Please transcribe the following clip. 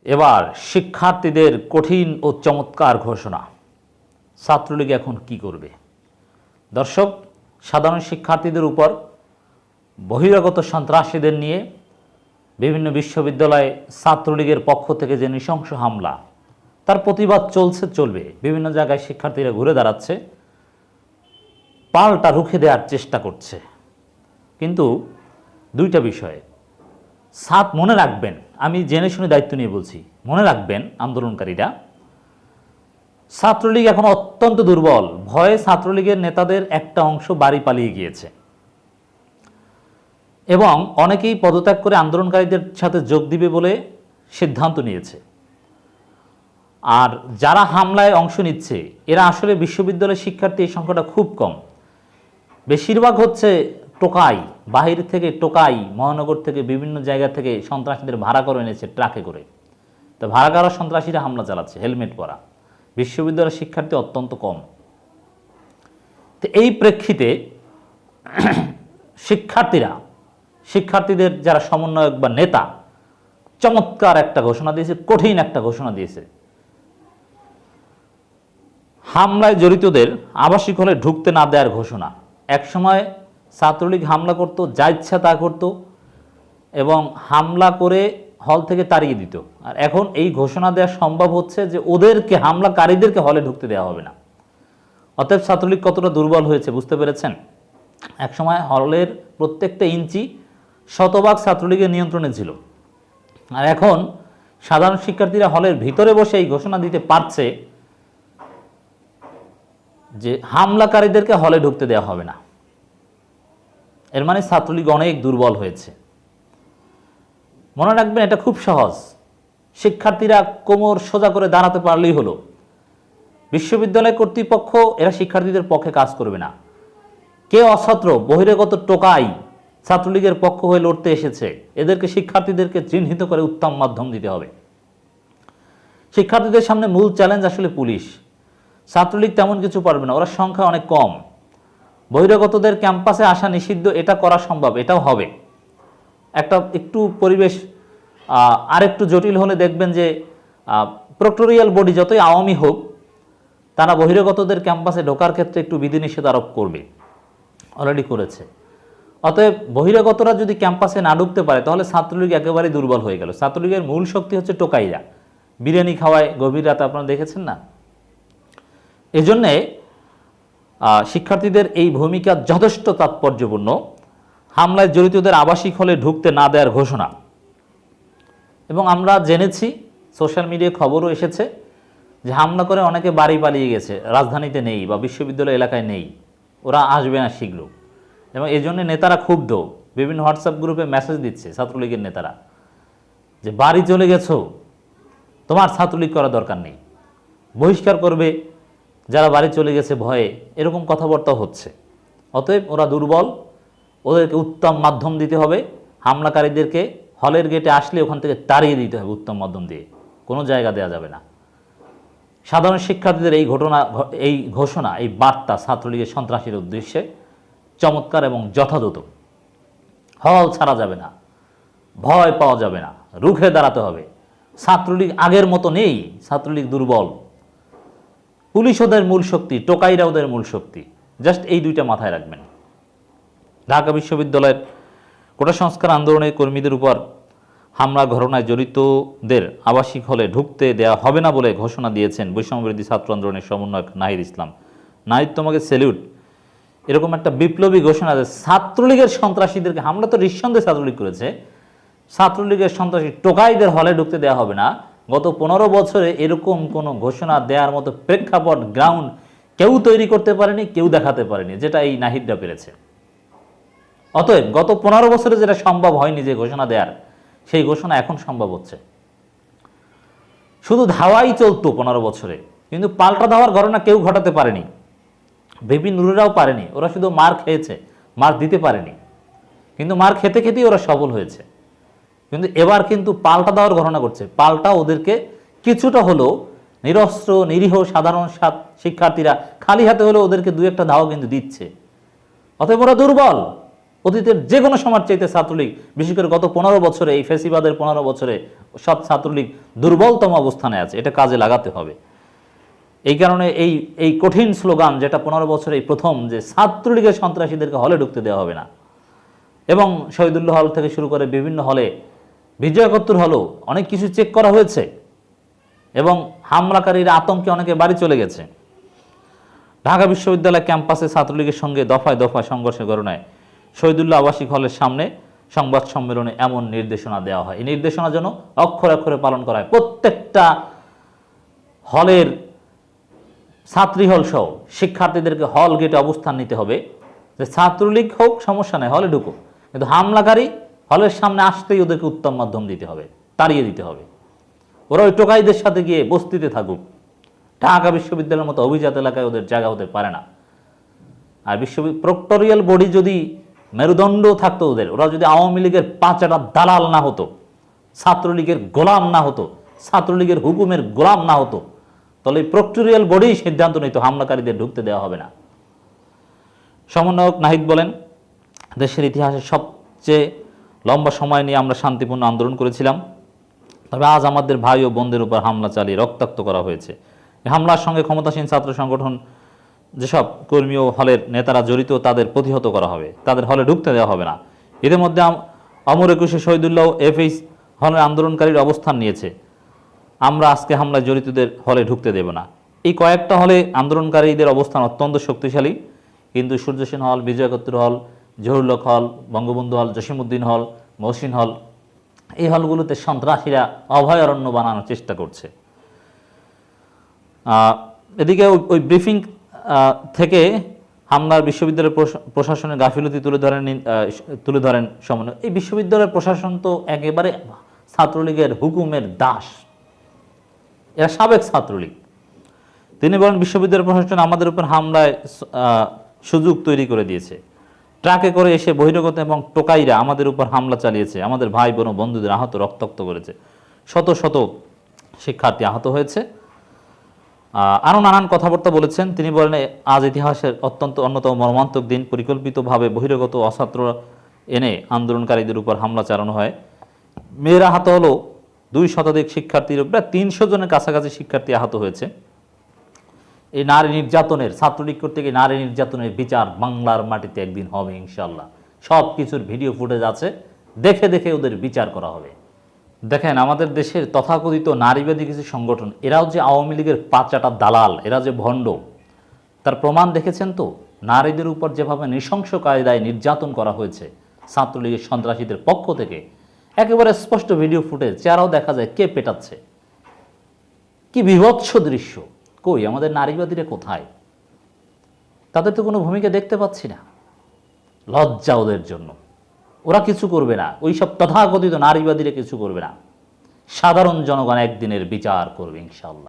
এবার শিক্ষার্থীদের কঠিন ও চমৎকার ঘোষণা। ছাত্রলীগ এখন কি করবে? দর্শক, সাধারণ শিক্ষার্থীদের উপর বহিরাগত সন্ত্রাসীদের নিয়ে বিভিন্ন বিশ্ববিদ্যালয়ে ছাত্রলীগের পক্ষ থেকে যে নৃশংস হামলা, তার প্রতিবাদ চলবে। বিভিন্ন জায়গায় শিক্ষার্থীরা ঘুরে দাঁড়াচ্ছে, পাল্টা রুখে দেওয়ার চেষ্টা করছে। কিন্তু দুইটা বিষয়ে মনে রাখবেন, আমি জেনে শুনে দায়িত্ব নিয়ে বলছি, মনে রাখবেন আন্দোলনকারীরা, ছাত্রলীগ এখন অত্যন্ত দুর্বল। ভয়ে ছাত্রলীগের নেতাদের একটা অংশ বাড়ি পালিয়ে গিয়েছে এবং অনেকেই পদত্যাগ করে আন্দোলনকারীদের সাথে যোগ দিবে বলে সিদ্ধান্ত নিয়েছে। আর যারা হামলায় অংশ নিচ্ছে এরা আসলে বিশ্ববিদ্যালয়ের শিক্ষার্থী, এই সংখ্যাটা খুব কম। বেশিরভাগ হচ্ছে টোকাই, বাহির থেকে টোকাই, মহানগর থেকে বিভিন্ন জায়গা থেকে সন্ত্রাসীদের ভাড়া করে এনেছে ট্রাকে করে। তো ভাড়া করা সন্ত্রাসীরা হামলা চালাচ্ছে হেলমেট পরা। বিশ্ববিদ্যালয়ের শিক্ষার্থী অত্যন্ত কম। তো এই প্রেক্ষিতে শিক্ষার্থীদের যারা সমন্বয়ক বা নেতা চমৎকার একটা ঘোষণা দিয়েছে, কঠিন একটা ঘোষণা দিয়েছে। হামলায় জড়িতদের আবাসিক হলে ঢুকতে না দেওয়ার ঘোষণা। একসময় ছাত্রলীগ হামলা করত, যা ইচ্ছা তা করত এবং হামলা করে হল থেকে তাড়িয়ে দিত। আর এখন এই ঘোষণা দেওয়া সম্ভব হচ্ছে যে ওদেরকে, হামলাকারীদেরকে হলে ঢুকতে দেওয়া হবে না। অতএব ছাত্রলীগ কতটা দুর্বল হয়েছে বুঝতে পেরেছেন? একসময় হলের প্রত্যেকটা ইঞ্চি শতভাগ ছাত্রলীগের নিয়ন্ত্রণে ছিল। আর এখন সাধারণ শিক্ষার্থীরা হলের ভিতরে বসে এই ঘোষণা দিতে পারছে যে হামলাকারীদেরকে হলে ঢুকতে দেওয়া হবে না। এর মানে ছাত্রলীগ অনেক দুর্বল হয়েছে। মনে রাখবেন, এটা খুব সহজ। শিক্ষার্থীরা কোমর সোজা করে দাঁড়াতে পারলেই হলো। বিশ্ববিদ্যালয় কর্তৃপক্ষ এরা শিক্ষার্থীদের পক্ষে কাজ করবে না। কে অছাত্র বহিরাগত টোকাই ছাত্রলীগের পক্ষ হয়ে লড়তে এসেছে, এদেরকে শিক্ষার্থীদেরকে চিহ্নিত করে উত্তম মাধ্যম দিতে হবে। শিক্ষার্থীদের সামনে মূল চ্যালেঞ্জ আসলে পুলিশ। ছাত্রলীগ তেমন কিছু পারবে না, ওরা সংখ্যা অনেক কম। বহিরাগতদের ক্যাম্পাসে আসা নিষিদ্ধ, এটা করা সম্ভব, এটাও হবে। একটু পরিবেশ আরেকটু জটিল হলে দেখবেন যে প্রক্টোরিয়াল বডি যতই আওয়ামী হোক, তারা বহিরাগতদের ক্যাম্পাসে ঢোকার ক্ষেত্রে একটু বিধিনিষেধ আরোপ করবে, অলরেডি করেছে। অতএব বহিরাগতরা যদি ক্যাম্পাসে না ঢুকতে পারে তাহলে ছাত্রলীগ একেবারেই দুর্বল হয়ে গেল। ছাত্রলীগের মূল শক্তি হচ্ছে টোকাইরা, বিরিয়ানি খাওয়ায় গভীর রাতে, আপনারা দেখেছেন না? এজন্যে শিক্ষার্থীদের এই ভূমিকা যথেষ্ট তাৎপর্যপূর্ণ। হামলায় জড়িতদের আবাসিক হলে ঢুকতে না দেওয়ার ঘোষণা। এবং আমরা জেনেছি, সোশ্যাল মিডিয়ায় খবরও এসেছে যে হামলা করে অনেকে বাড়ি পালিয়ে গেছে, রাজধানীতে নেই বা বিশ্ববিদ্যালয় এলাকায় নেই, ওরা আসবে না শীঘ্র। এবং এই জন্য নেতারা ক্ষুব্ধ, বিভিন্ন হোয়াটসঅ্যাপ গ্রুপে মেসেজ দিচ্ছে ছাত্রলীগের নেতারা যে বাড়ি চলে গেছো, তোমার ছাত্রলীগ করা দরকার নেই, বহিষ্কার করবে যারা বাড়ি চলে গেছে ভয়ে, এরকম কথাবার্তা হচ্ছে। অতএব ওরা দুর্বল, ওদেরকে উত্তম মাধ্যম দিতে হবে। হামলাকারীদেরকে হলের গেটে আসলে ওখান থেকে তাড়িয়ে দিতে হবে উত্তম মাধ্যম দিয়ে, কোনো জায়গা দেওয়া যাবে না। সাধারণ শিক্ষার্থীদের এই ঘোষণা, এই বার্তা ছাত্রলীগের সন্ত্রাসীর উদ্দেশ্যে চমৎকার এবং যথাযথ। হল ছাড়া যাবে না, ভয় পাওয়া যাবে না, রুখে দাঁড়াতে হবে। ছাত্রলীগ আগের মতো নেই, ছাত্রলীগ দুর্বল। পুলিশ ওদের মূল শক্তি, টোকাইরা ওদের মূল শক্তি। জাস্ট এই দুইটা মাথায় রাখবেন। ঢাকা বিশ্ববিদ্যালয়ের কোটা সংস্কার আন্দোলনের কর্মীদের উপর হামলা ঘটনায় জড়িতদের আবাসিক হলে ঢুকতে দেওয়া হবে না বলে ঘোষণা দিয়েছেন বৈষম্যবিরোধী ছাত্র আন্দোলনের সমন্বয়ক নাহিদ ইসলাম। নাহিদ, তোমাকে স্যালিউট। এরকম একটা বিপ্লবী ঘোষণা যে ছাত্রলীগের সন্ত্রাসীদেরকে, হামলা তো নিঃসন্দেহে ছাত্রলীগ করেছে, ছাত্রলীগের সন্ত্রাসী টোকাইদের হলে ঢুকতে দেওয়া হবে না। গত 15 বছরে এরকম কোনো ঘোষণা দেওয়ার মতো প্রেক্ষাপট, গ্রাউন্ড কেউ তৈরি করতে পারেনি, কেউ দেখাতে পারেনি, যেটা এই নাহিদরা পেরেছে। অতএব গত 15 বছরে যেটা সম্ভব হয়নি যে ঘোষণা দেওয়ার, সেই ঘোষণা এখন সম্ভব হচ্ছে। শুধু ধাওয়াই চলতো 15 বছরে, কিন্তু পাল্টা ধাওয়ার ঘটনা কেউ ঘটাতে পারেনি। ভিপি নুরেরাও পারেনি, ওরা শুধু মার খেয়েছে, মার দিতে পারেনি। কিন্তু মার খেতে খেতেই ওরা সফল হয়েছে। কিন্তু এবার কিন্তু পাল্টা দেওয়ার ঘটনা করছে। পাল্টা ওদেরকে কিছুটা হলেও নিরস্ত্র নিরীহ সাধারণ শিক্ষার্থীরা খালি হাতে হলেও ওদেরকে দু একটা ধাওয়া কিন্তু দিচ্ছে। অতএব ওরা দুর্বল, অতীতের যে কোনো সময়ের চাইতে ছাত্রলীগ, বিশেষ করে গত 15 বছরে, এই ফেসিবাদের 15 বছরে সব ছাত্রলীগ দুর্বলতম অবস্থানে আছে। এটা কাজে লাগাতে হবে। এই কারণে এই কঠিন স্লোগান, যেটা 15 বছরে এই প্রথম, যে ছাত্রলীগের সন্ত্রাসীদেরকে হলে ঢুকতে দেওয়া হবে না, এবং শহীদুল্লাহ হল থেকে শুরু করে বিভিন্ন হলে, বিজয় একাত্তর হলেও অনেক কিছু চেক করা হয়েছে এবং হামলাকারীর আতঙ্কে অনেকে বাড়ি চলে গেছে। ঢাকা বিশ্ববিদ্যালয় ক্যাম্পাসে ছাত্রলীগের সঙ্গে দফায় দফায় সংঘর্ষের ঘটনায় শহীদুল্লাহ আবাসিক হলের সামনে সংবাদ সম্মেলনে এমন নির্দেশনা দেওয়া হয়। এই নির্দেশনা যেন অক্ষরে অক্ষরে পালন করা হয়। প্রত্যেকটা হলের ছাত্রী হল সহ শিক্ষার্থীদেরকে হল গেটে অবস্থান নিতে হবে, যে ছাত্রলীগ হোক সমস্যা নেই, হলে ঢুকুক, কিন্তু হামলাকারী হলের সামনে আসতেই ওদেরকে উত্তম মাধ্যম দিতে হবে, তাড়িয়ে দিতে হবে। ওরা ওই টোকাইদের সাথে গিয়ে বস্তিতে থাকুক। ঢাকা বিশ্ববিদ্যালয়ের মতো অভিজাত এলাকায় ওদের জায়গা হতে পারে না। আর প্রক্টোরিয়াল বডি যদি মেরুদণ্ড থাকতো ওদের, ওরা যদি আওয়ামী লীগের পাঁচাটা দালাল না হতো, ছাত্রলীগের গোলাম না হতো, ছাত্রলীগের হুকুমের গোলাম না হতো, তাহলে প্রক্টোরিয়াল বডি সিদ্ধান্ত নিত হামলাকারীদের ঢুকতে দেওয়া হবে না। সমন্বয়ক নাহিদ বলেন, দেশের ইতিহাসে সবচেয়ে লম্বা সময় নিয়ে আমরা শান্তিপূর্ণ আন্দোলন করেছিলাম, তবে আজ আমাদের ভাই ও বোনদের উপর হামলা চালিয়ে রক্তাক্ত করা হয়েছে। এই হামলার সঙ্গে ক্ষমতাসীন ছাত্র সংগঠন যেসব কর্মী ও হলের নেতারা জড়িত, তাদের প্রতিহত করা হবে, তাদের হলে ঢুকতে দেওয়া হবে না। এদের মধ্যে অমর একুশে শহীদুল্লাহ এফএইচ হলের আন্দোলনকারীর অবস্থান নিয়েছে। আমরা আজকে হামলায় জড়িতদের হলে ঢুকতে দেব না। এই কয়েকটা হলে আন্দোলনকারীদের অবস্থান অত্যন্ত শক্তিশালী, কিন্তু সূর্য সেন হল, বিজয় একাত্তর হল, জহুরুল হল, বঙ্গবন্ধু হল, জসিমউদ্দিন হল, মহসিন হল, এই হলগুলোতে সন্ত্রাসীরা অভয়ারণ্য বানানোর চেষ্টা করছে। এদিকে ওই ব্রিফিং থেকে হামলার বিশ্ববিদ্যালয়ের প্রশাসনের গাফিলতি তুলে ধরেন সমন্বয়। এই বিশ্ববিদ্যালয়ের প্রশাসন তো একেবারে ছাত্রলীগের হুকুমের দাস, এরা সাবেক ছাত্রলীগ। তিনি বলেন, বিশ্ববিদ্যালয় প্রশাসন আমাদের উপর হামলায় সুযোগ তৈরি করে দিয়েছে। ট্রাকে করে এসে বহিরাগত এবং টোকাইরা আমাদের উপর হামলা চালিয়েছে, আমাদের ভাই বোন ও বন্ধুদের আহত রক্তাক্ত করেছে, শত শত শিক্ষার্থী আহত হয়েছে। আরও নানান কথাবার্তা বলেছেন। তিনি বলেন, আজ ইতিহাসের অন্যতম মর্মান্তিক দিন। পরিকল্পিতভাবে বহিরাগত অছাত্র এনে আন্দোলনকারীদের উপর হামলা চালানো হয়। মেয়েরা আহত হলো 2 শতাধিক শিক্ষার্থীর, প্রায় 300 জনের কাছাকাছি শিক্ষার্থী আহত হয়েছে। এই নারী নির্যাতনের, ছাত্রলীগ কর্তৃক নারী নির্যাতনের বিচার বাংলার মাটিতে একদিন হবে ইনশাল্লাহ। সব কিছুর ভিডিও ফুটেজ আছে, দেখে দেখে ওদের বিচার করা হবে। দেখেন, আমাদের দেশের তথাকথিত নারীবাদী কিছু সংগঠন, এরাও যে আওয়ামী লীগের পাঁচাটা দালাল, এরা যে ভণ্ড, তার প্রমাণ দেখেছেন তো। নারীদের উপর যেভাবে নৃশংস কায়দায় নির্যাতন করা হয়েছে ছাত্রলীগের সন্ত্রাসীদের পক্ষ থেকে, একেবারে স্পষ্ট ভিডিও ফুটেজ, চেহারাও দেখা যায় কে পেটাচ্ছে। কি বিভৎস দৃশ্য! কই আমাদের নারীবাদীরা কোথায়? তাদের তো কোনো ভূমিকা দেখতে পাচ্ছি না। লজ্জা ওদের জন্য। ওরা কিছু করবে না, ওই সব তথাকথিত নারীবাদীরা কিছু করবে না। সাধারণ জনগণ একদিনের বিচার করবে ইনশাআল্লাহ।